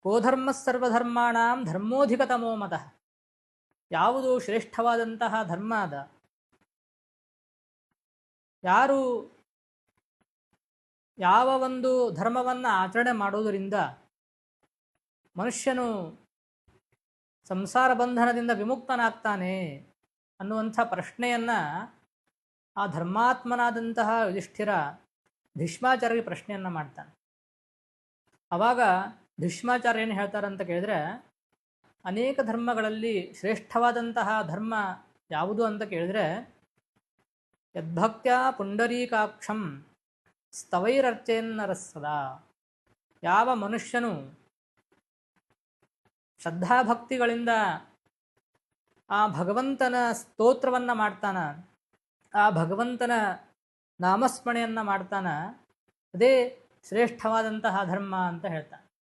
ಕೋಧರ್ಮ ಸರ್ವಧರ್ಮಾಣಾಂ ಧರ್ಮೋಧಿಕತಮೋ ಮತಃ. ಯಾವುದು ಶ್ರೇಷ್ಠವಾದಂತಹ ಧರ್ಮ ಅದ, ಯಾರು ಯಾವ ಒಂದು ಧರ್ಮವನ್ನು ಆಚರಣೆ ಮಾಡುವುದರಿಂದ ಮನುಷ್ಯನು ಸಂಸಾರ ಬಂಧನದಿಂದ ವಿಮುಕ್ತನಾಗ್ತಾನೆ ಅನ್ನುವಂಥ ಪ್ರಶ್ನೆಯನ್ನು ಆ ಧರ್ಮಾತ್ಮನಾದಂತಹ ಯುಧಿಷ್ಠಿರ ಭೀಷ್ಮಾಚಾರ್ಯರಿಗೆ ಪ್ರಶ್ನೆಯನ್ನು ಮಾಡ್ತಾನೆ. ಆವಾಗ ಭೀಷ್ಮಾಚಾರ್ಯ ಏನು ಹೇಳ್ತಾರೆ ಅಂತ ಕೇಳಿದ್ರೆ, ಅನೇಕ ಧರ್ಮಗಳಲ್ಲಿ ಶ್ರೇಷ್ಠವಾದಂತಹ ಧರ್ಮ ಯಾವುದು ಅಂತ ಕೇಳಿದ್ರೆ, ಯದ್ಭಕ್ತ್ಯಾ ಪುಂಡರೀಕಾಕ್ಷಂ ಸ್ತವೈರರ್ಚೆನ್ನರಸ್ಸದ. ಯಾವ ಮನುಷ್ಯನು ಶ್ರದ್ಧಾಭಕ್ತಿಗಳಿಂದ ಆ ಭಗವಂತನ ಸ್ತೋತ್ರವನ್ನು ಮಾಡ್ತಾನ, ಆ ಭಗವಂತನ ನಾಮಸ್ಮರಣೆಯನ್ನು ಮಾಡ್ತಾನ, ಅದೇ ಶ್ರೇಷ್ಠವಾದಂತಹ ಧರ್ಮ ಅಂತ ಹೇಳ್ತಾನೆ.